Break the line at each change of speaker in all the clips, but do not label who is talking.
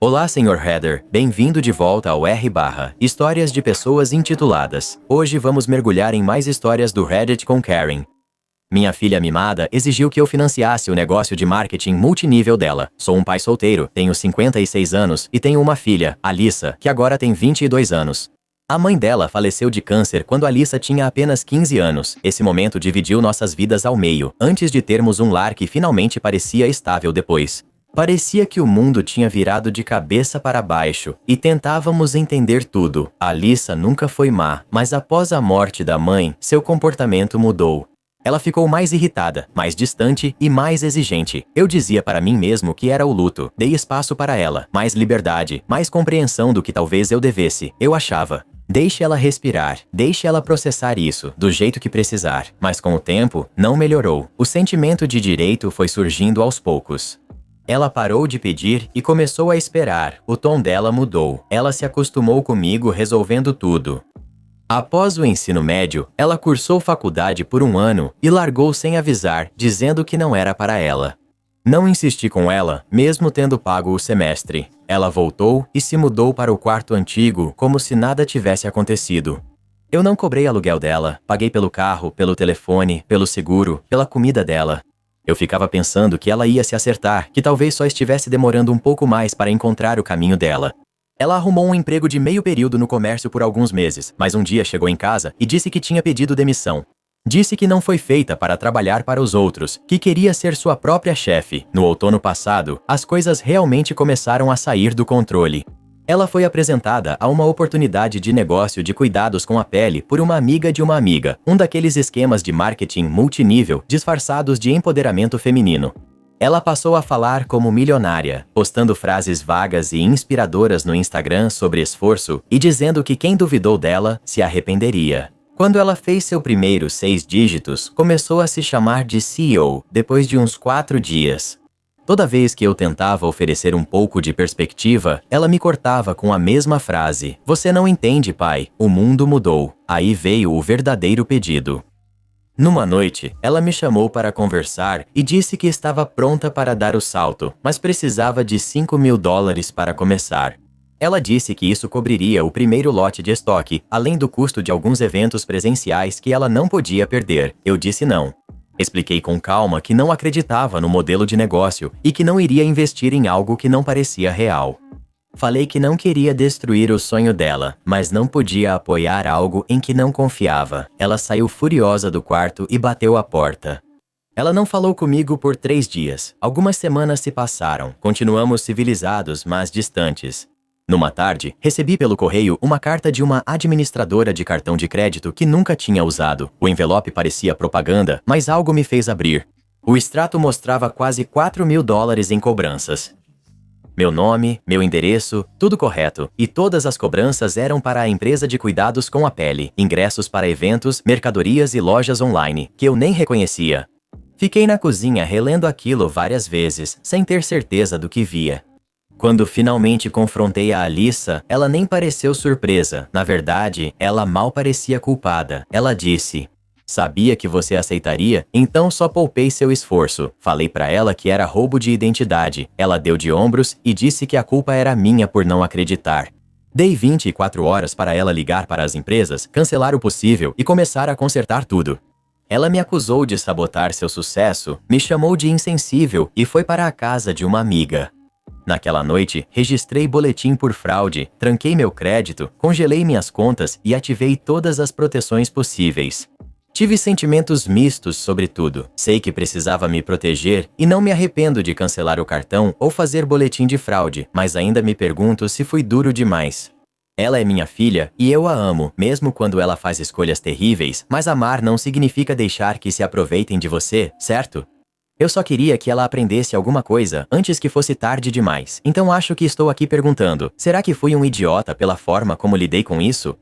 Olá, Sr. Heather. Bem-vindo de volta ao Histórias de Pessoas Intituladas. Hoje vamos mergulhar em mais histórias do Reddit com Karen. Minha filha mimada exigiu que eu financiasse o negócio de marketing multinível dela. Sou um pai solteiro, tenho 56 anos e tenho uma filha, Alyssa, que agora tem 22 anos. A mãe dela faleceu de câncer quando Alyssa tinha apenas 15 anos. Esse momento dividiu nossas vidas ao meio, antes de termos um lar que finalmente parecia estável depois. Parecia que o mundo tinha virado de cabeça para baixo e tentávamos entender tudo. Alyssa nunca foi má, mas após a morte da mãe, seu comportamento mudou. Ela ficou mais irritada, mais distante e mais exigente. Eu dizia para mim mesmo que era o luto. Dei espaço para ela, mais liberdade, mais compreensão do que talvez eu devesse. Eu achava. Deixe ela respirar, deixe ela processar isso, do jeito que precisar. Mas com o tempo, não melhorou. O sentimento de direito foi surgindo aos poucos. Ela parou de pedir e começou a esperar. O tom dela mudou. Ela se acostumou comigo resolvendo tudo. Após o ensino médio, ela cursou faculdade por 1 ano e largou sem avisar, dizendo que não era para ela. Não insisti com ela, mesmo tendo pago o semestre. Ela voltou e se mudou para o quarto antigo, como se nada tivesse acontecido. Eu não cobrei aluguel dela, paguei pelo carro, pelo telefone, pelo seguro, pela comida dela. Eu ficava pensando que ela ia se acertar, que talvez só estivesse demorando um pouco mais para encontrar o caminho dela. Ela arrumou um emprego de meio período no comércio por alguns meses, mas um dia chegou em casa e disse que tinha pedido demissão. Disse que não foi feita para trabalhar para os outros, que queria ser sua própria chefe. No outono passado, as coisas realmente começaram a sair do controle. Ela foi apresentada a uma oportunidade de negócio de cuidados com a pele por uma amiga de uma amiga, um daqueles esquemas de marketing multinível disfarçados de empoderamento feminino. Ela passou a falar como milionária, postando frases vagas e inspiradoras no Instagram sobre esforço e dizendo que quem duvidou dela se arrependeria. Quando ela fez seu primeiro 6 dígitos, começou a se chamar de CEO depois de uns 4 dias. Toda vez que eu tentava oferecer um pouco de perspectiva, ela me cortava com a mesma frase: "Você não entende, pai, o mundo mudou." Aí veio o verdadeiro pedido. Numa noite, ela me chamou para conversar e disse que estava pronta para dar o salto, mas precisava de $5.000 para começar. Ela disse que isso cobriria o primeiro lote de estoque, além do custo de alguns eventos presenciais que ela não podia perder. Eu disse não. Expliquei com calma que não acreditava no modelo de negócio e que não iria investir em algo que não parecia real. Falei que não queria destruir o sonho dela, mas não podia apoiar algo em que não confiava. Ela saiu furiosa do quarto e bateu a porta. Ela não falou comigo por 3 dias. Algumas semanas se passaram. Continuamos civilizados, mas distantes. Numa tarde, recebi pelo correio uma carta de uma administradora de cartão de crédito que nunca tinha usado. O envelope parecia propaganda, mas algo me fez abrir. O extrato mostrava quase $4.000 em cobranças. Meu nome, meu endereço, tudo correto, e todas as cobranças eram para a empresa de cuidados com a pele, ingressos para eventos, mercadorias e lojas online, que eu nem reconhecia. Fiquei na cozinha relendo aquilo várias vezes, sem ter certeza do que via. Quando finalmente confrontei a Alyssa, ela nem pareceu surpresa. Na verdade, ela mal parecia culpada. Ela disse: "Sabia que você aceitaria, então só poupei seu esforço." Falei pra ela que era roubo de identidade. Ela deu de ombros e disse que a culpa era minha por não acreditar. Dei 24 horas para ela ligar para as empresas, cancelar o possível e começar a consertar tudo. Ela me acusou de sabotar seu sucesso, me chamou de insensível e foi para a casa de uma amiga. Naquela noite, registrei boletim por fraude, tranquei meu crédito, congelei minhas contas e ativei todas as proteções possíveis. Tive sentimentos mistos sobre tudo. Sei que precisava me proteger e não me arrependo de cancelar o cartão ou fazer boletim de fraude, mas ainda me pergunto se fui duro demais. Ela é minha filha e eu a amo, mesmo quando ela faz escolhas terríveis, mas amar não significa deixar que se aproveitem de você, certo? Eu só queria que ela aprendesse alguma coisa antes que fosse tarde demais. Então acho que estou aqui perguntando: será que fui um idiota pela forma como lidei com isso?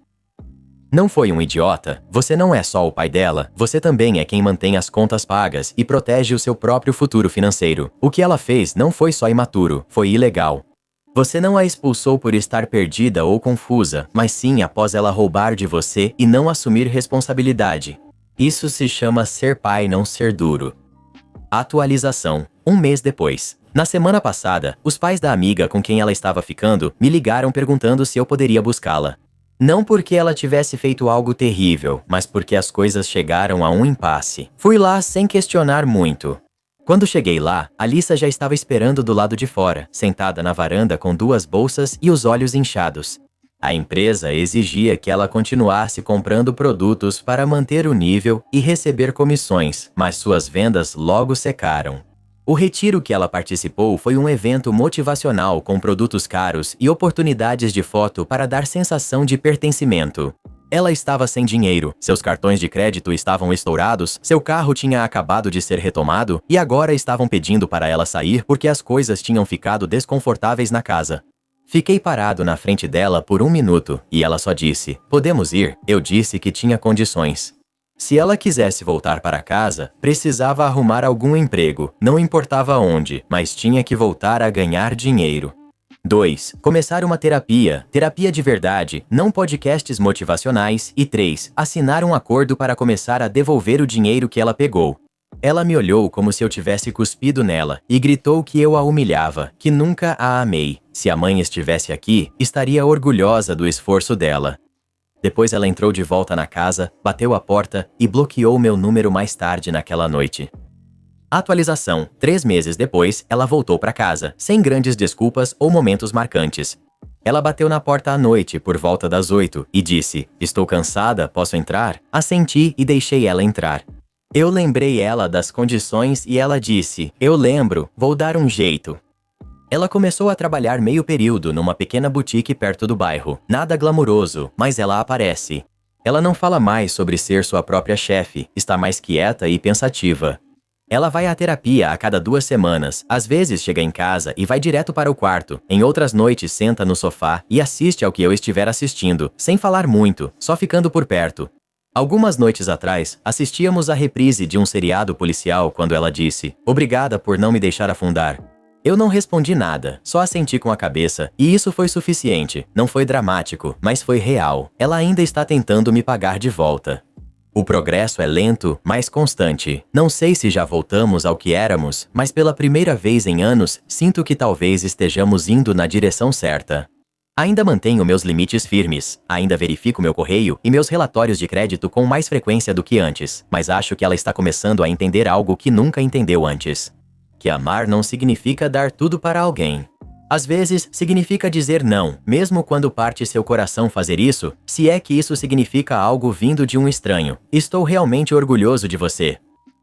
Não foi um idiota. Você não é só o pai dela, você também é quem mantém as contas pagas e protege o seu próprio futuro financeiro. O que ela fez não foi só imaturo, foi ilegal. Você não a expulsou por estar perdida ou confusa, mas sim após ela roubar de você e não assumir responsabilidade. Isso se chama ser pai, não ser duro. Atualização: 1 mês depois. Na semana passada, os pais da amiga com quem ela estava ficando me ligaram perguntando se eu poderia buscá-la. Não porque ela tivesse feito algo terrível, mas porque as coisas chegaram a um impasse. Fui lá sem questionar muito. Quando cheguei lá, Alyssa já estava esperando do lado de fora, sentada na varanda com 2 bolsas e os olhos inchados. A empresa exigia que ela continuasse comprando produtos para manter o nível e receber comissões, mas suas vendas logo secaram. O retiro que ela participou foi um evento motivacional com produtos caros e oportunidades de foto para dar sensação de pertencimento. Ela estava sem dinheiro, seus cartões de crédito estavam estourados, seu carro tinha acabado de ser retomado e agora estavam pedindo para ela sair porque as coisas tinham ficado desconfortáveis na casa. Fiquei parado na frente dela por 1 minuto e ela só disse: "Podemos ir?" Eu disse que tinha condições. Se ela quisesse voltar para casa, precisava arrumar algum emprego, não importava onde, mas tinha que voltar a ganhar dinheiro. 2. Começar uma terapia de verdade, não podcasts motivacionais. E 3. Assinar um acordo para começar a devolver o dinheiro que ela pegou. Ela me olhou como se eu tivesse cuspido nela e gritou que eu a humilhava, que nunca a amei. Se a mãe estivesse aqui, estaria orgulhosa do esforço dela. Depois ela entrou de volta na casa, bateu a porta e bloqueou meu número mais tarde naquela noite. Atualização: 3 meses depois, ela voltou para casa, sem grandes desculpas ou momentos marcantes. Ela bateu na porta à noite, por volta das 8, e disse: "Estou cansada, posso entrar?" Assenti e deixei ela entrar. Eu lembrei ela das condições e ela disse: "Eu lembro, vou dar um jeito." Ela começou a trabalhar meio período numa pequena boutique perto do bairro. Nada glamuroso, mas ela aparece. Ela não fala mais sobre ser sua própria chefe, está mais quieta e pensativa. Ela vai à terapia a cada 2 semanas, às vezes chega em casa e vai direto para o quarto. Em outras noites senta no sofá e assiste ao que eu estiver assistindo, sem falar muito, só ficando por perto. Algumas noites atrás, assistíamos a reprise de um seriado policial quando ela disse: "Obrigada por não me deixar afundar." Eu não respondi nada, só assenti com a cabeça, e isso foi suficiente. Não foi dramático, mas foi real. Ela ainda está tentando me pagar de volta. O progresso é lento, mas constante. Não sei se já voltamos ao que éramos, mas pela primeira vez em anos, sinto que talvez estejamos indo na direção certa. Ainda mantenho meus limites firmes, ainda verifico meu correio e meus relatórios de crédito com mais frequência do que antes, mas acho que ela está começando a entender algo que nunca entendeu antes. Que amar não significa dar tudo para alguém. Às vezes, significa dizer não, mesmo quando parte seu coração fazer isso, se é que isso significa algo vindo de um estranho. Estou realmente orgulhoso de você.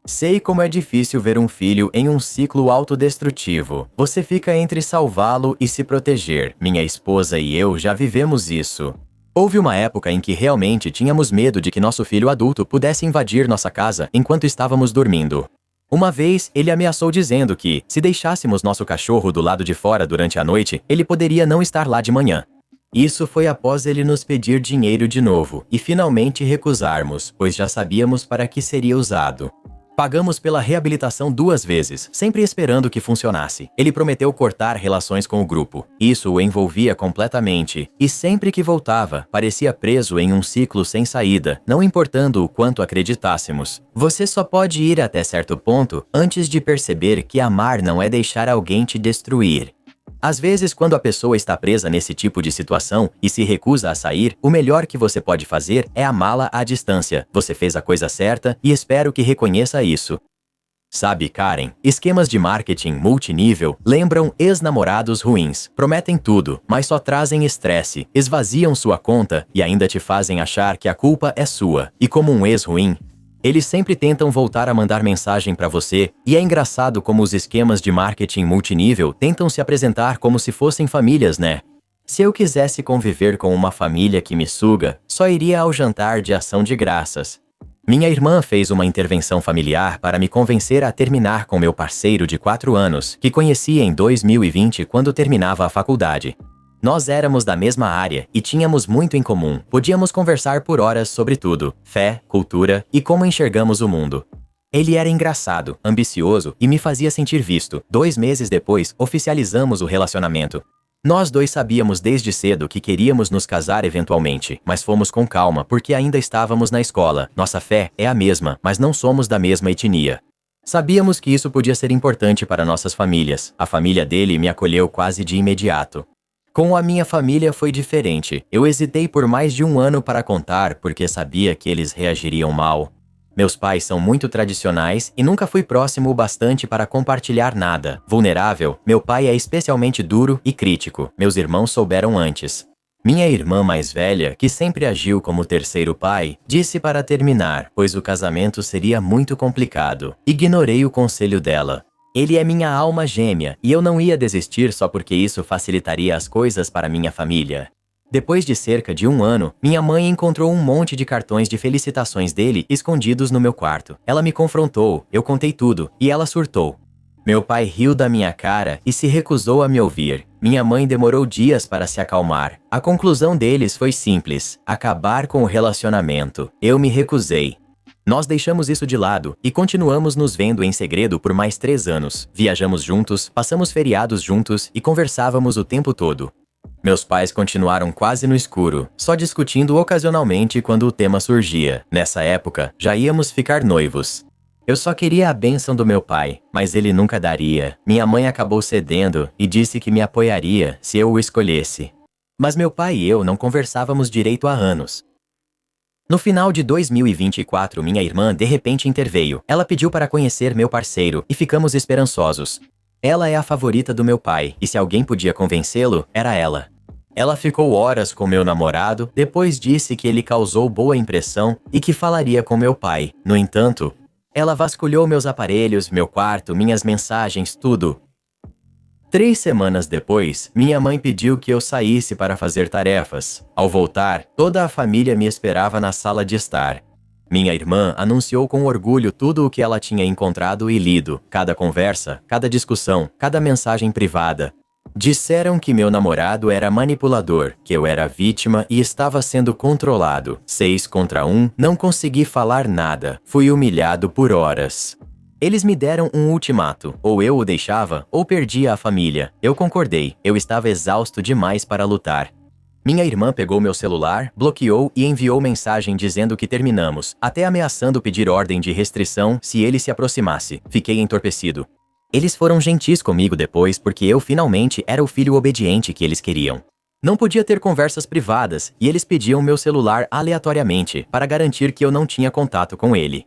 Sei como é difícil ver um filho em um ciclo autodestrutivo. Você fica entre salvá-lo e se proteger. Minha esposa e eu já vivemos isso. Houve uma época em que realmente tínhamos medo de que nosso filho adulto pudesse invadir nossa casa enquanto estávamos dormindo. Uma vez, ele ameaçou dizendo que, se deixássemos nosso cachorro do lado de fora durante a noite, ele poderia não estar lá de manhã. Isso foi após ele nos pedir dinheiro de novo e finalmente recusarmos, pois já sabíamos para que seria usado. Pagamos pela reabilitação 2 vezes, sempre esperando que funcionasse. Ele prometeu cortar relações com o grupo. Isso o envolvia completamente, e sempre que voltava, parecia preso em um ciclo sem saída, não importando o quanto acreditássemos. Você só pode ir até certo ponto antes de perceber que amar não é deixar alguém te destruir. Às vezes, quando a pessoa está presa nesse tipo de situação e se recusa a sair, o melhor que você pode fazer é amá-la à distância. Você fez a coisa certa e espero que reconheça isso. Sabe, Karen, esquemas de marketing multinível lembram ex-namorados ruins. Prometem tudo, mas só trazem estresse, esvaziam sua conta e ainda te fazem achar que a culpa é sua. E como um ex ruim, eles sempre tentam voltar a mandar mensagem para você, e é engraçado como os esquemas de marketing multinível tentam se apresentar como se fossem famílias, né? Se eu quisesse conviver com uma família que me suga, só iria ao jantar de ação de graças. Minha irmã fez uma intervenção familiar para me convencer a terminar com meu parceiro de 4 anos, que conheci em 2020 quando terminava a faculdade. Nós éramos da mesma área e tínhamos muito em comum. Podíamos conversar por horas sobre tudo: fé, cultura e como enxergamos o mundo. Ele era engraçado, ambicioso e me fazia sentir visto. 2 meses depois, oficializamos o relacionamento. Nós 2 sabíamos desde cedo que queríamos nos casar eventualmente, mas fomos com calma porque ainda estávamos na escola. Nossa fé é a mesma, mas não somos da mesma etnia. Sabíamos que isso podia ser importante para nossas famílias. A família dele me acolheu quase de imediato. Com a minha família foi diferente. Eu hesitei por mais de um ano para contar porque sabia que eles reagiriam mal. Meus pais são muito tradicionais e nunca fui próximo o bastante para compartilhar nada. Vulnerável, meu pai é especialmente duro e crítico. Meus irmãos souberam antes. Minha irmã mais velha, que sempre agiu como terceiro pai, disse para terminar, pois o casamento seria muito complicado. Ignorei o conselho dela. Ele é minha alma gêmea e eu não ia desistir só porque isso facilitaria as coisas para minha família. Depois de cerca de um ano, minha mãe encontrou um monte de cartões de felicitações dele escondidos no meu quarto. Ela me confrontou, eu contei tudo, e ela surtou. Meu pai riu da minha cara e se recusou a me ouvir. Minha mãe demorou dias para se acalmar. A conclusão deles foi simples: acabar com o relacionamento. Eu me recusei. Nós deixamos isso de lado e continuamos nos vendo em segredo por mais 3 anos. Viajamos juntos, passamos feriados juntos e conversávamos o tempo todo. Meus pais continuaram quase no escuro, só discutindo ocasionalmente quando o tema surgia. Nessa época, já íamos ficar noivos. Eu só queria a bênção do meu pai, mas ele nunca daria. Minha mãe acabou cedendo e disse que me apoiaria se eu o escolhesse. Mas meu pai e eu não conversávamos direito há anos. No final de 2024, minha irmã de repente interveio. Ela pediu para conhecer meu parceiro e ficamos esperançosos. Ela é a favorita do meu pai, e se alguém podia convencê-lo, era ela. Ela ficou horas com meu namorado, depois disse que ele causou boa impressão e que falaria com meu pai. No entanto, ela vasculhou meus aparelhos, meu quarto, minhas mensagens, tudo. 3 semanas depois, minha mãe pediu que eu saísse para fazer tarefas. Ao voltar, toda a família me esperava na sala de estar. Minha irmã anunciou com orgulho tudo o que ela tinha encontrado e lido, cada conversa, cada discussão, cada mensagem privada. Disseram que meu namorado era manipulador, que eu era vítima e estava sendo controlado. 6 contra 1, não consegui falar nada. Fui humilhado por horas. Eles me deram um ultimato. Ou eu o deixava, ou perdia a família. Eu concordei. Eu estava exausto demais para lutar. Minha irmã pegou meu celular, bloqueou e enviou mensagem dizendo que terminamos, até ameaçando pedir ordem de restrição se ele se aproximasse. Fiquei entorpecido. Eles foram gentis comigo depois porque eu finalmente era o filho obediente que eles queriam. Não podia ter conversas privadas e eles pediam meu celular aleatoriamente para garantir que eu não tinha contato com ele.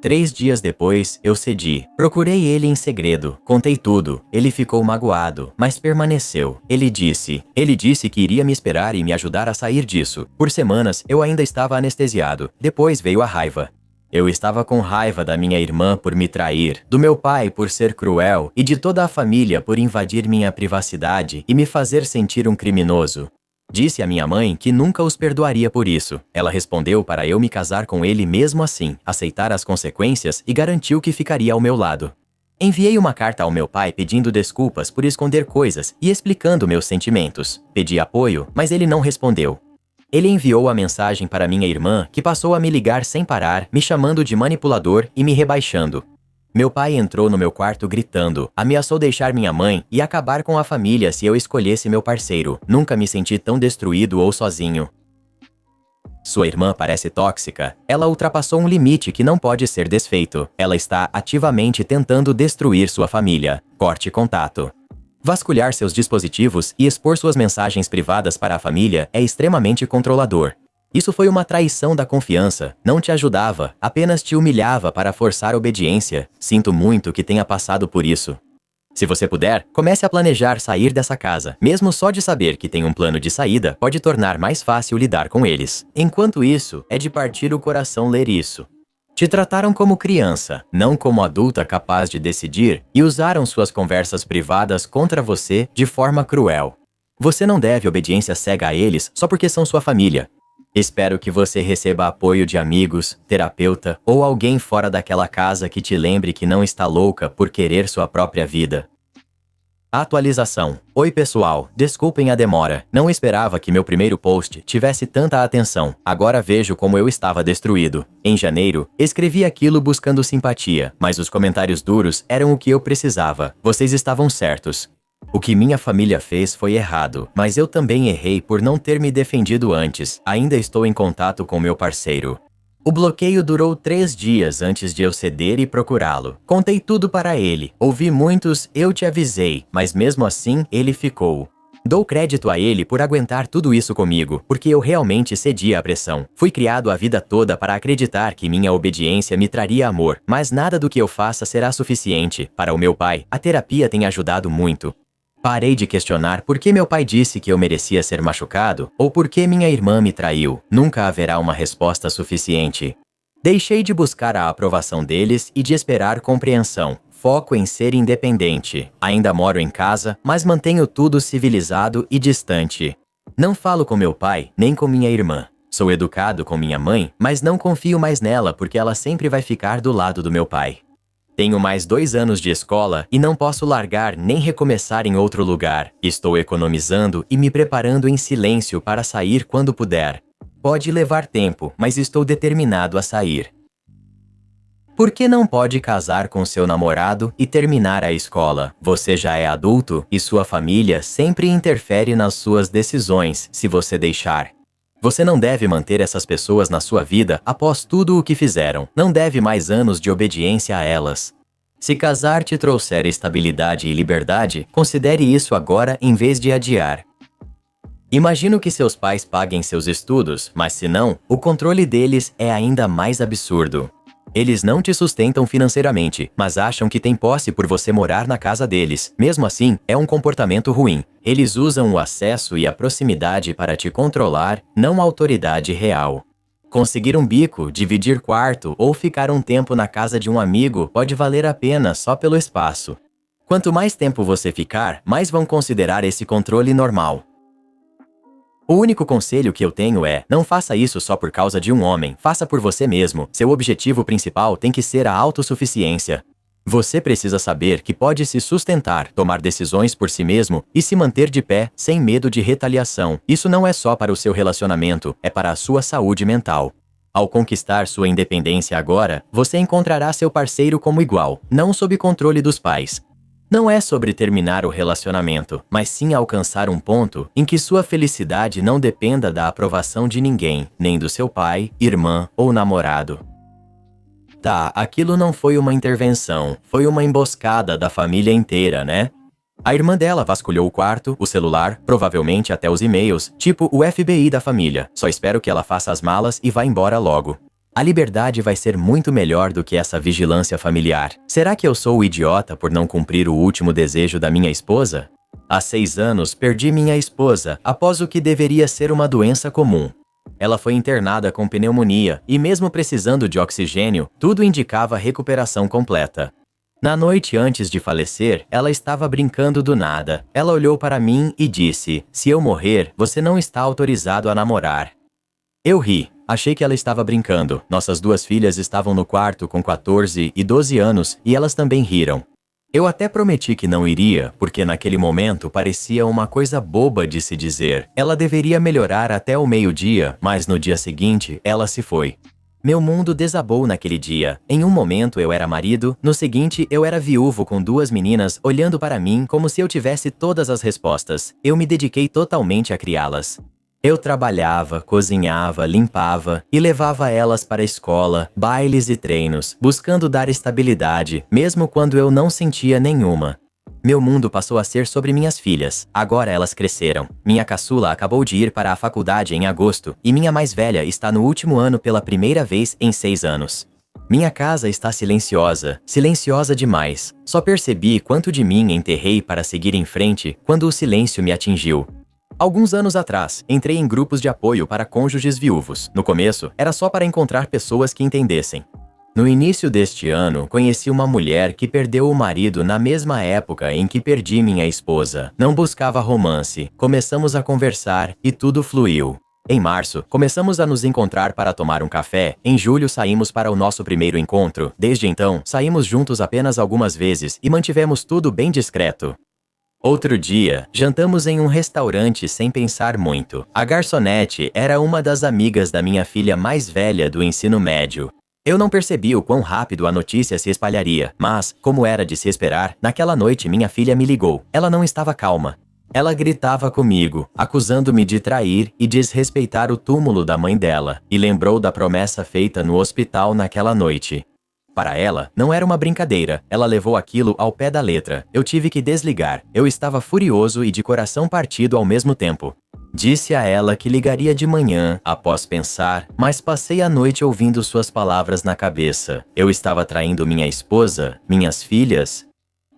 3 dias depois, eu cedi. Procurei ele em segredo. Contei tudo. Ele ficou magoado, mas permaneceu. Ele disse que iria me esperar e me ajudar a sair disso. Por semanas, eu ainda estava anestesiado. Depois veio a raiva. Eu estava com raiva da minha irmã por me trair, do meu pai por ser cruel e de toda a família por invadir minha privacidade e me fazer sentir um criminoso. Disse à minha mãe que nunca os perdoaria por isso. Ela respondeu para eu me casar com ele mesmo assim, aceitar as consequências e garantiu que ficaria ao meu lado. Enviei uma carta ao meu pai pedindo desculpas por esconder coisas e explicando meus sentimentos. Pedi apoio, mas ele não respondeu. Ele enviou a mensagem para minha irmã, que passou a me ligar sem parar, me chamando de manipulador e me rebaixando. Meu pai entrou no meu quarto gritando, ameaçou deixar minha mãe e acabar com a família se eu escolhesse meu parceiro. Nunca me senti tão destruído ou sozinho. Sua irmã parece tóxica. Ela ultrapassou um limite que não pode ser desfeito. Ela está ativamente tentando destruir sua família. Corte contato. Vasculhar seus dispositivos e expor suas mensagens privadas para a família é extremamente controlador. Isso foi uma traição da confiança. Não te ajudava, apenas te humilhava para forçar obediência. Sinto muito que tenha passado por isso. Se você puder, comece a planejar sair dessa casa. Mesmo só de saber que tem um plano de saída pode tornar mais fácil lidar com eles. Enquanto isso, é de partir o coração ler isso. Te trataram como criança, não como adulta capaz de decidir, e usaram suas conversas privadas contra você de forma cruel. Você não deve obediência cega a eles só porque são sua família. Espero que você receba apoio de amigos, terapeuta ou alguém fora daquela casa que te lembre que não está louca por querer sua própria vida. Atualização. Oi pessoal, desculpem a demora. Não esperava que meu primeiro post tivesse tanta atenção. Agora vejo como eu estava destruído. Em janeiro, escrevi aquilo buscando simpatia, mas os comentários duros eram o que eu precisava. Vocês estavam certos. O que minha família fez foi errado, mas eu também errei por não ter me defendido antes. Ainda estou em contato com meu parceiro. O bloqueio durou 3 dias antes de eu ceder e procurá-lo. Contei tudo para ele. Ouvi muitos "eu te avisei", mas mesmo assim ele ficou. Dou crédito a ele por aguentar tudo isso comigo, porque eu realmente cedi à pressão. Fui criado a vida toda para acreditar que minha obediência me traria amor, mas nada do que eu faça será suficiente. Para o meu pai, a terapia tem ajudado muito. Parei de questionar por que meu pai disse que eu merecia ser machucado ou por que minha irmã me traiu. Nunca haverá uma resposta suficiente. Deixei de buscar a aprovação deles e de esperar compreensão. Foco em ser independente. Ainda moro em casa, mas mantenho tudo civilizado e distante. Não falo com meu pai, nem com minha irmã. Sou educado com minha mãe, mas não confio mais nela porque ela sempre vai ficar do lado do meu pai. Tenho mais 2 anos de escola e não posso largar nem recomeçar em outro lugar. Estou economizando e me preparando em silêncio para sair quando puder. Pode levar tempo, mas estou determinado a sair. Por que não pode casar com seu namorado e terminar a escola? Você já é adulto e sua família sempre interfere nas suas decisões se você deixar. Você não deve manter essas pessoas na sua vida após tudo o que fizeram. Não deve mais anos de obediência a elas. Se casar te trouxer estabilidade e liberdade, considere isso agora em vez de adiar. Imagino que seus pais paguem seus estudos, mas se não, o controle deles é ainda mais absurdo. Eles não te sustentam financeiramente, mas acham que têm posse por você morar na casa deles. Mesmo assim, é um comportamento ruim. Eles usam o acesso e a proximidade para te controlar, não a autoridade real. Conseguir um bico, dividir quarto ou ficar um tempo na casa de um amigo pode valer a pena só pelo espaço. Quanto mais tempo você ficar, mais vão considerar esse controle normal. O único conselho que eu tenho é, não faça isso só por causa de um homem, faça por você mesmo. Seu objetivo principal tem que ser a autossuficiência. Você precisa saber que pode se sustentar, tomar decisões por si mesmo e se manter de pé, sem medo de retaliação. Isso não é só para o seu relacionamento, é para a sua saúde mental. Ao conquistar sua independência agora, você encontrará seu parceiro como igual, não sob controle dos pais. Não é sobre terminar o relacionamento, mas sim alcançar um ponto em que sua felicidade não dependa da aprovação de ninguém, nem do seu pai, irmã ou namorado. Tá, aquilo não foi uma intervenção, foi uma emboscada da família inteira, né? A irmã dela vasculhou o quarto, o celular, provavelmente até os e-mails, tipo o FBI da família. Só espero que ela faça as malas e vá embora logo. A liberdade vai ser muito melhor do que essa vigilância familiar. Será que eu sou o idiota por não cumprir o último desejo da minha esposa? Há 6 anos, perdi minha esposa após o que deveria ser uma doença comum. Ela foi internada com pneumonia e mesmo precisando de oxigênio, tudo indicava recuperação completa. Na noite antes de falecer, ela estava brincando do nada. Ela olhou para mim e disse, "Se eu morrer, você não está autorizado a namorar." Eu ri. Achei que ela estava brincando. Nossas 2 filhas estavam no quarto com 14 e 12 anos e elas também riram. Eu até prometi que não iria, porque naquele momento parecia uma coisa boba de se dizer. Ela deveria melhorar até o meio-dia, mas no dia seguinte, ela se foi. Meu mundo desabou naquele dia. Em um momento eu era marido, no seguinte eu era viúvo com 2 meninas olhando para mim como se eu tivesse todas as respostas. Eu me dediquei totalmente a criá-las. Eu trabalhava, cozinhava, limpava e levava elas para a escola, bailes e treinos, buscando dar estabilidade, mesmo quando eu não sentia nenhuma. Meu mundo passou a ser sobre minhas filhas. Agora elas cresceram. Minha caçula acabou de ir para a faculdade em agosto e minha mais velha está no último ano pela primeira vez em 6 anos. Minha casa está silenciosa, silenciosa demais. Só percebi quanto de mim enterrei para seguir em frente quando o silêncio me atingiu. Alguns anos atrás, entrei em grupos de apoio para cônjuges viúvos. No começo, era só para encontrar pessoas que entendessem. No início deste ano, conheci uma mulher que perdeu o marido na mesma época em que perdi minha esposa. Não buscava romance, começamos a conversar e tudo fluiu. Em março, começamos a nos encontrar para tomar um café. Em julho, saímos para o nosso primeiro encontro. Desde então, saímos juntos apenas algumas vezes e mantivemos tudo bem discreto. Outro dia, jantamos em um restaurante sem pensar muito. A garçonete era uma das amigas da minha filha mais velha do ensino médio. Eu não percebi o quão rápido a notícia se espalharia, mas, como era de se esperar, naquela noite minha filha me ligou. Ela não estava calma. Ela gritava comigo, acusando-me de trair e desrespeitar o túmulo da mãe dela, e lembrou da promessa feita no hospital naquela noite. Para ela, não era uma brincadeira, ela levou aquilo ao pé da letra. Eu tive que desligar, eu estava furioso e de coração partido ao mesmo tempo. Disse a ela que ligaria de manhã, após pensar, mas passei a noite ouvindo suas palavras na cabeça. Eu estava traindo minha esposa, minhas filhas.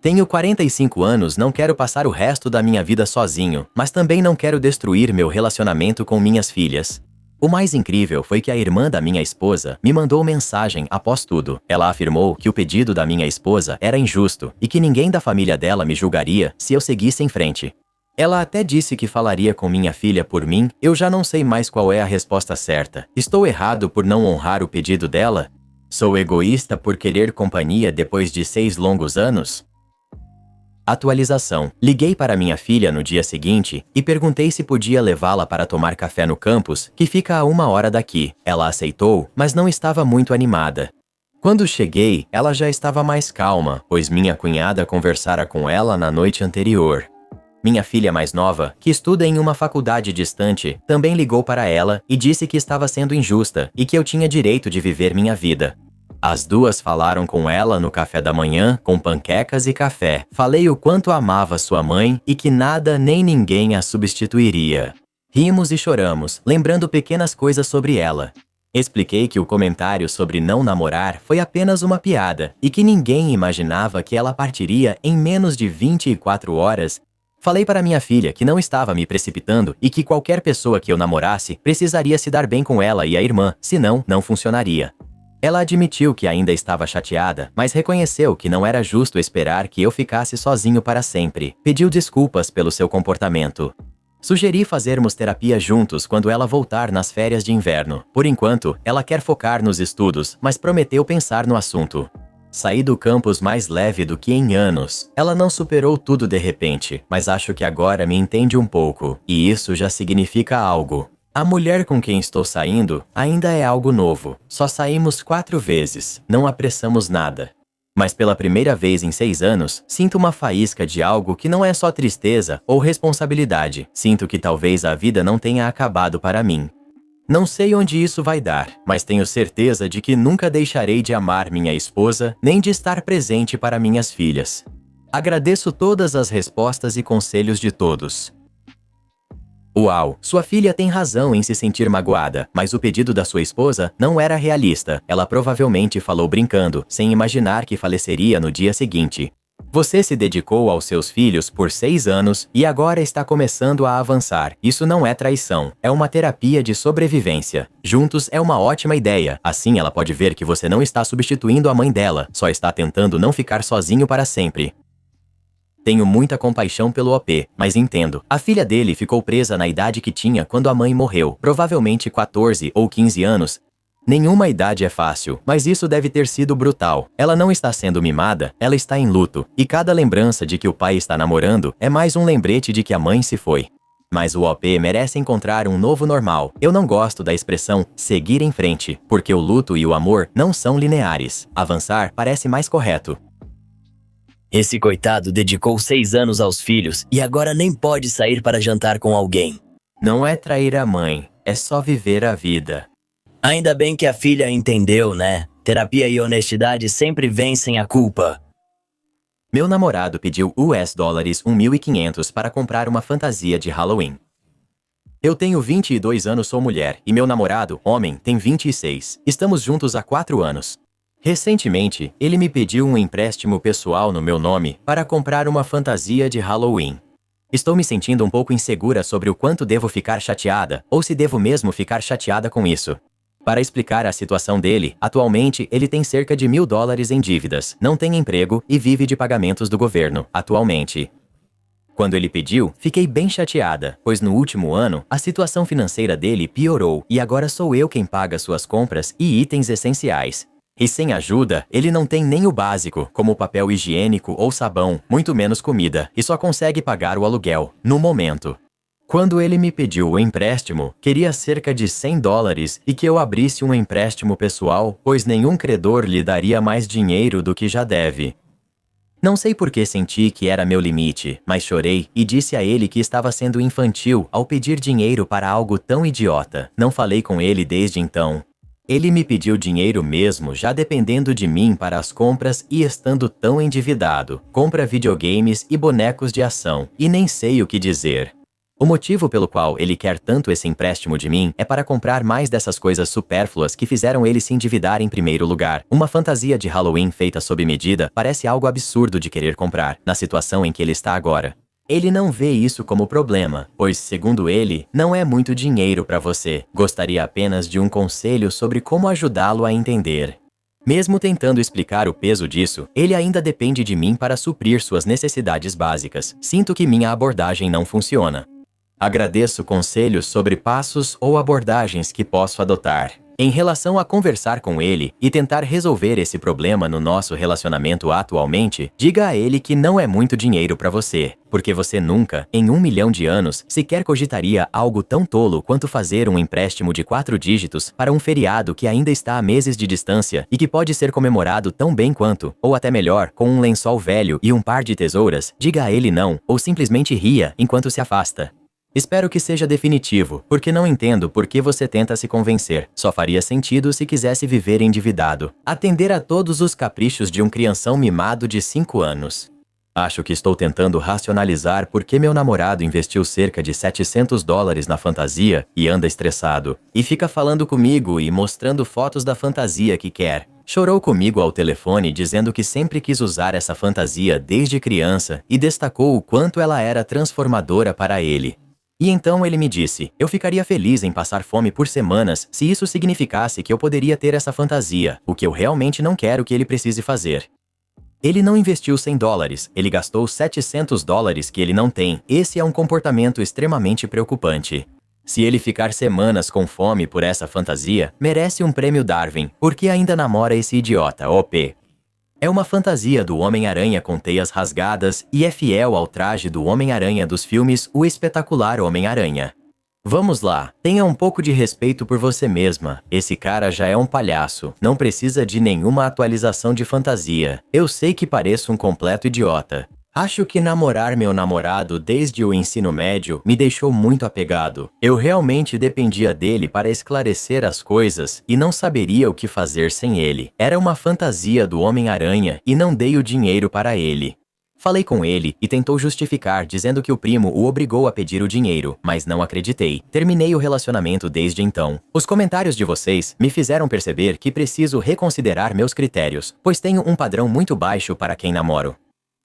Tenho 45 anos, não quero passar o resto da minha vida sozinho, mas também não quero destruir meu relacionamento com minhas filhas. O mais incrível foi que a irmã da minha esposa me mandou mensagem após tudo. Ela afirmou que o pedido da minha esposa era injusto e que ninguém da família dela me julgaria se eu seguisse em frente. Ela até disse que falaria com minha filha por mim. Eu já não sei mais qual é a resposta certa. Estou errado por não honrar o pedido dela? Sou egoísta por querer companhia depois de 6 longos anos? Atualização. Liguei para minha filha no dia seguinte e perguntei se podia levá-la para tomar café no campus, que fica a 1 hora daqui. Ela aceitou, mas não estava muito animada. Quando cheguei, ela já estava mais calma, pois minha cunhada conversara com ela na noite anterior. Minha filha mais nova, que estuda em uma faculdade distante, também ligou para ela e disse que estava sendo injusta e que eu tinha direito de viver minha vida. As duas falaram com ela no café da manhã, com panquecas e café. Falei o quanto amava sua mãe e que nada nem ninguém a substituiria. Rimos e choramos, lembrando pequenas coisas sobre ela. Expliquei que o comentário sobre não namorar foi apenas uma piada e que ninguém imaginava que ela partiria em menos de 24 horas. Falei para minha filha que não estava me precipitando e que qualquer pessoa que eu namorasse precisaria se dar bem com ela e a irmã, senão não funcionaria. Ela admitiu que ainda estava chateada, mas reconheceu que não era justo esperar que eu ficasse sozinho para sempre. Pediu desculpas pelo seu comportamento. Sugeri fazermos terapia juntos quando ela voltar nas férias de inverno. Por enquanto, ela quer focar nos estudos, mas prometeu pensar no assunto. Saí do campus mais leve do que em anos. Ela não superou tudo de repente, mas acho que agora me entende um pouco, e isso já significa algo. A mulher com quem estou saindo ainda é algo novo. Só saímos 4 vezes, não apressamos nada. Mas pela primeira vez em 6 anos, sinto uma faísca de algo que não é só tristeza ou responsabilidade. Sinto que talvez a vida não tenha acabado para mim. Não sei onde isso vai dar, mas tenho certeza de que nunca deixarei de amar minha esposa, nem de estar presente para minhas filhas. Agradeço todas as respostas e conselhos de todos. Uau, sua filha tem razão em se sentir magoada, mas o pedido da sua esposa não era realista. Ela provavelmente falou brincando, sem imaginar que faleceria no dia seguinte. Você se dedicou aos seus filhos por 6 anos e agora está começando a avançar. Isso não é traição, é uma terapia de sobrevivência. Juntos é uma ótima ideia. Assim ela pode ver que você não está substituindo a mãe dela, só está tentando não ficar sozinho para sempre. Tenho muita compaixão pelo OP, mas entendo. A filha dele ficou presa na idade que tinha quando a mãe morreu, provavelmente 14 ou 15 anos. Nenhuma idade é fácil, mas isso deve ter sido brutal. Ela não está sendo mimada, ela está em luto, e cada lembrança de que o pai está namorando é mais um lembrete de que a mãe se foi. Mas o OP merece encontrar um novo normal. Eu não gosto da expressão seguir em frente, porque o luto e o amor não são lineares. Avançar parece mais correto.
Esse coitado dedicou 6 anos aos filhos e agora nem pode sair para jantar com alguém.
Não é trair a mãe, é só viver a vida.
Ainda bem que a filha entendeu, né? Terapia e honestidade sempre vencem a culpa.
Meu namorado pediu US$ 1.500 para comprar uma fantasia de Halloween. Eu tenho 22 anos, sou mulher, e meu namorado, homem, tem 26. Estamos juntos há 4 anos. Recentemente, ele me pediu um empréstimo pessoal no meu nome para comprar uma fantasia de Halloween. Estou me sentindo um pouco insegura sobre o quanto devo ficar chateada, ou se devo mesmo ficar chateada com isso. Para explicar a situação dele, atualmente ele tem cerca de $1.000 em dívidas, não tem emprego e vive de pagamentos do governo, atualmente. Quando ele pediu, fiquei bem chateada, pois no último ano, a situação financeira dele piorou e agora sou eu quem paga suas compras e itens essenciais. E sem ajuda, ele não tem nem o básico, como papel higiênico ou sabão, muito menos comida, e só consegue pagar o aluguel, no momento. Quando ele me pediu o empréstimo, queria cerca de $100 e que eu abrisse um empréstimo pessoal, pois nenhum credor lhe daria mais dinheiro do que já deve. Não sei por que senti que era meu limite, mas chorei e disse a ele que estava sendo infantil ao pedir dinheiro para algo tão idiota. Não falei com ele desde então. Ele me pediu dinheiro mesmo, já dependendo de mim para as compras e estando tão endividado. Compra videogames e bonecos de ação, e nem sei o que dizer. O motivo pelo qual ele quer tanto esse empréstimo de mim é para comprar mais dessas coisas supérfluas que fizeram ele se endividar em primeiro lugar. Uma fantasia de Halloween feita sob medida parece algo absurdo de querer comprar, na situação em que ele está agora. Ele não vê isso como problema, pois, segundo ele, não é muito dinheiro para você. Gostaria apenas de um conselho sobre como ajudá-lo a entender. Mesmo tentando explicar o peso disso, ele ainda depende de mim para suprir suas necessidades básicas. Sinto que minha abordagem não funciona. Agradeço conselhos sobre passos ou abordagens que posso adotar. Em relação a conversar com ele e tentar resolver esse problema no nosso relacionamento atualmente, diga a ele que não é muito dinheiro para você, porque você nunca, em 1 milhão de anos, sequer cogitaria algo tão tolo quanto fazer um empréstimo de 4 dígitos para um feriado que ainda está a meses de distância e que pode ser comemorado tão bem quanto, ou até melhor, com um lençol velho e um par de tesouras. Diga a ele não, ou simplesmente ria enquanto se afasta. Espero que seja definitivo, porque não entendo por que você tenta se convencer. Só faria sentido se quisesse viver endividado. Atender a todos os caprichos de um crianção mimado de 5 anos. Acho que estou tentando racionalizar por que meu namorado investiu cerca de $700 na fantasia e anda estressado. E fica falando comigo e mostrando fotos da fantasia que quer. Chorou comigo ao telefone dizendo que sempre quis usar essa fantasia desde criança e destacou o quanto ela era transformadora para ele. E então ele me disse, eu ficaria feliz em passar fome por semanas se isso significasse que eu poderia ter essa fantasia, o que eu realmente não quero que ele precise fazer. Ele não investiu $100, ele gastou $700 que ele não tem. Esse é um comportamento extremamente preocupante. Se ele ficar semanas com fome por essa fantasia, merece um prêmio Darwin, porque ainda namora esse idiota, OP. É uma fantasia do Homem-Aranha com teias rasgadas e é fiel ao traje do Homem-Aranha dos filmes O Espetacular Homem-Aranha. Vamos lá, tenha um pouco de respeito por você mesma. Esse cara já é um palhaço, não precisa de nenhuma atualização de fantasia. Eu sei que pareço um completo idiota. Acho que namorar meu namorado desde o ensino médio me deixou muito apegado. Eu realmente dependia dele para esclarecer as coisas e não saberia o que fazer sem ele. Era uma fantasia do Homem-Aranha e não dei o dinheiro para ele. Falei com ele e tentou justificar dizendo que o primo o obrigou a pedir o dinheiro, mas não acreditei. Terminei o relacionamento desde então. Os comentários de vocês me fizeram perceber que preciso reconsiderar meus critérios, pois tenho um padrão muito baixo para quem namoro.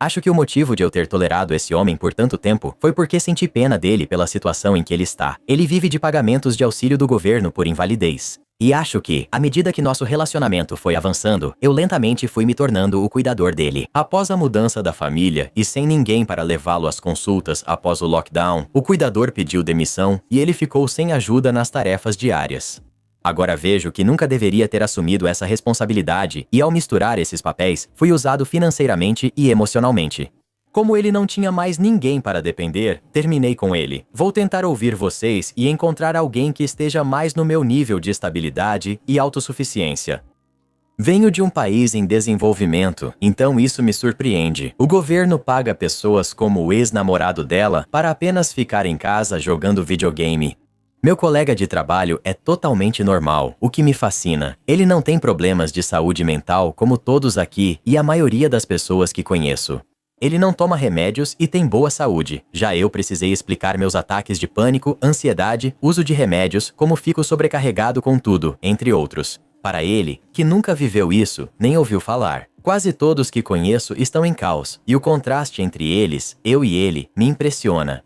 Acho que o motivo de eu ter tolerado esse homem por tanto tempo foi porque senti pena dele pela situação em que ele está. Ele vive de pagamentos de auxílio do governo por invalidez. E acho que, à medida que nosso relacionamento foi avançando, eu lentamente fui me tornando o cuidador dele. Após a mudança da família e sem ninguém para levá-lo às consultas após o lockdown, o cuidador pediu demissão e ele ficou sem ajuda nas tarefas diárias. Agora vejo que nunca deveria ter assumido essa responsabilidade e, ao misturar esses papéis, fui usado financeiramente e emocionalmente. Como ele não tinha mais ninguém para depender, terminei com ele. Vou tentar ouvir vocês e encontrar alguém que esteja mais no meu nível de estabilidade e autossuficiência. Venho de um país em desenvolvimento, então isso me surpreende. O governo paga pessoas como o ex-namorado dela para apenas ficar em casa jogando videogame. Meu colega de trabalho é totalmente normal, o que me fascina. Ele não tem problemas de saúde mental como todos aqui e a maioria das pessoas que conheço. Ele não toma remédios e tem boa saúde. Já eu precisei explicar meus ataques de pânico, ansiedade, uso de remédios, como fico sobrecarregado com tudo, entre outros. Para ele, que nunca viveu isso, nem ouviu falar. Quase todos que conheço estão em caos, e o contraste entre eles, eu e ele, me impressiona.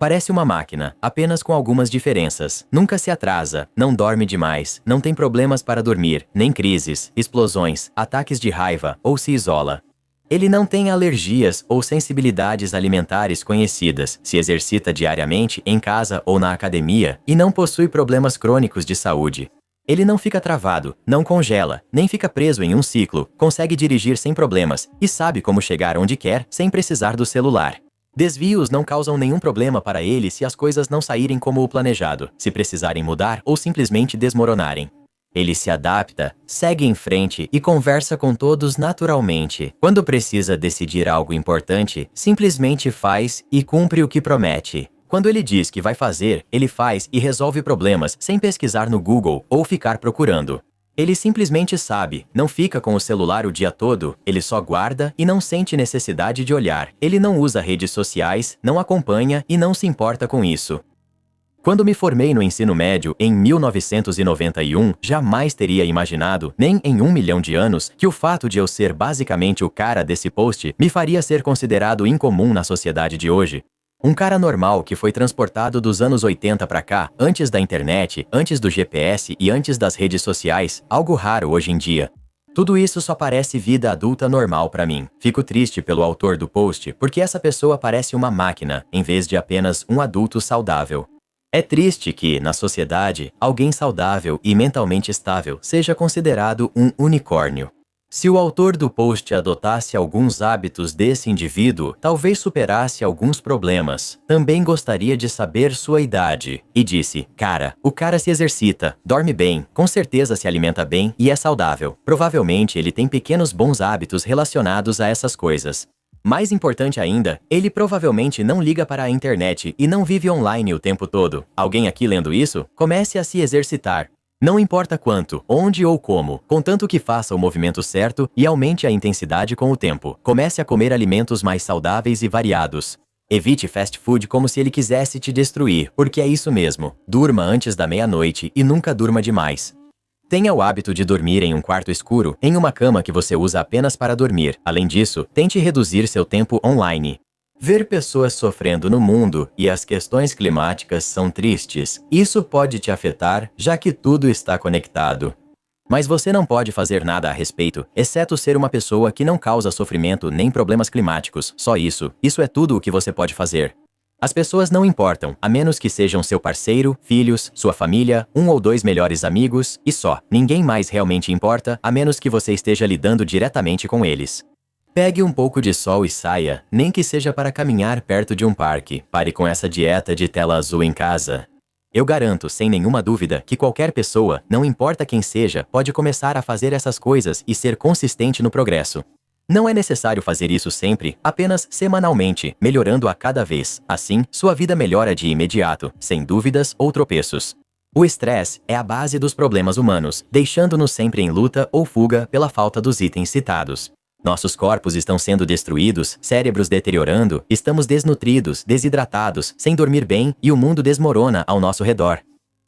Parece uma máquina, apenas com algumas diferenças. Nunca se atrasa, não dorme demais, não tem problemas para dormir, nem crises, explosões, ataques de raiva ou se isola. Ele não tem alergias ou sensibilidades alimentares conhecidas, se exercita diariamente em casa ou na academia e não possui problemas crônicos de saúde. Ele não fica travado, não congela, nem fica preso em um ciclo, consegue dirigir sem problemas e sabe como chegar onde quer sem precisar do celular. Desvios não causam nenhum problema para ele se as coisas não saírem como o planejado, se precisarem mudar ou simplesmente desmoronarem. Ele se adapta, segue em frente e conversa com todos naturalmente. Quando precisa decidir algo importante, simplesmente faz e cumpre o que promete. Quando ele diz que vai fazer, ele faz e resolve problemas sem pesquisar no Google ou ficar procurando. Ele simplesmente sabe, não fica com o celular o dia todo, ele só guarda e não sente necessidade de olhar. Ele não usa redes sociais, não acompanha e não se importa com isso. Quando me formei no ensino médio em 1991, jamais teria imaginado, nem em 1 milhão de anos, que o fato de eu ser basicamente o cara desse post me faria ser considerado incomum na sociedade de hoje. Um cara normal que foi transportado dos anos 80 pra cá, antes da internet, antes do GPS e antes das redes sociais, algo raro hoje em dia. Tudo isso só parece vida adulta normal pra mim. Fico triste pelo autor do post, porque essa pessoa parece uma máquina, em vez de apenas um adulto saudável. É triste que, na sociedade, alguém saudável e mentalmente estável seja considerado um unicórnio. Se o autor do post adotasse alguns hábitos desse indivíduo, talvez superasse alguns problemas. Também gostaria de saber sua idade. E disse, cara, o cara se exercita, dorme bem, com certeza se alimenta bem e é saudável. Provavelmente ele tem pequenos bons hábitos relacionados a essas coisas. Mais importante ainda, ele provavelmente não liga para a internet e não vive online o tempo todo. Alguém aqui lendo isso? Comece a se exercitar. Não importa quanto, onde ou como, contanto que faça o movimento certo e aumente a intensidade com o tempo. Comece a comer alimentos mais saudáveis e variados. Evite fast food como se ele quisesse te destruir, porque é isso mesmo. Durma antes da meia-noite e nunca durma demais. Tenha o hábito de dormir em um quarto escuro, em uma cama que você usa apenas para dormir. Além disso, tente reduzir seu tempo online. Ver pessoas sofrendo no mundo e as questões climáticas são tristes. Isso pode te afetar, já que tudo está conectado. Mas você não pode fazer nada a respeito, exceto ser uma pessoa que não causa sofrimento nem problemas climáticos. Só isso. Isso é tudo o que você pode fazer. As pessoas não importam, a menos que sejam seu parceiro, filhos, sua família, 1 ou 2 melhores amigos, e só. Ninguém mais realmente importa, a menos que você esteja lidando diretamente com eles. Pegue um pouco de sol e saia, nem que seja para caminhar perto de um parque. Pare com essa dieta de tela azul em casa. Eu garanto, sem nenhuma dúvida, que qualquer pessoa, não importa quem seja, pode começar a fazer essas coisas e ser consistente no progresso. Não é necessário fazer isso sempre, apenas semanalmente, melhorando a cada vez. Assim, sua vida melhora de imediato, sem dúvidas ou tropeços. O estresse é a base dos problemas humanos, deixando-nos sempre em luta ou fuga pela falta dos itens citados. Nossos corpos estão sendo destruídos, cérebros deteriorando, estamos desnutridos, desidratados, sem dormir bem e o mundo desmorona ao nosso redor.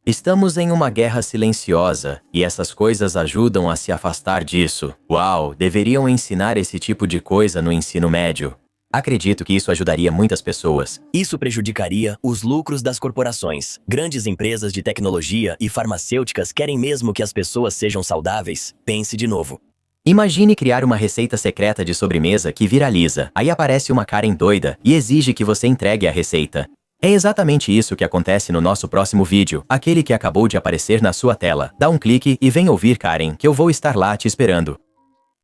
Estamos em uma guerra silenciosa, e essas coisas ajudam a se afastar disso. Uau, deveriam ensinar esse tipo de coisa no ensino médio. Acredito que isso ajudaria muitas pessoas.
Isso prejudicaria os lucros das corporações. Grandes empresas de tecnologia e farmacêuticas querem mesmo que as pessoas sejam saudáveis. Pense de novo.
Imagine criar uma receita secreta de sobremesa que viraliza. Aí aparece uma Karen doida e exige que você entregue a receita. É exatamente isso que acontece no nosso próximo vídeo, aquele que acabou de aparecer na sua tela. Dá um clique e vem ouvir Karen, que eu vou estar lá te esperando.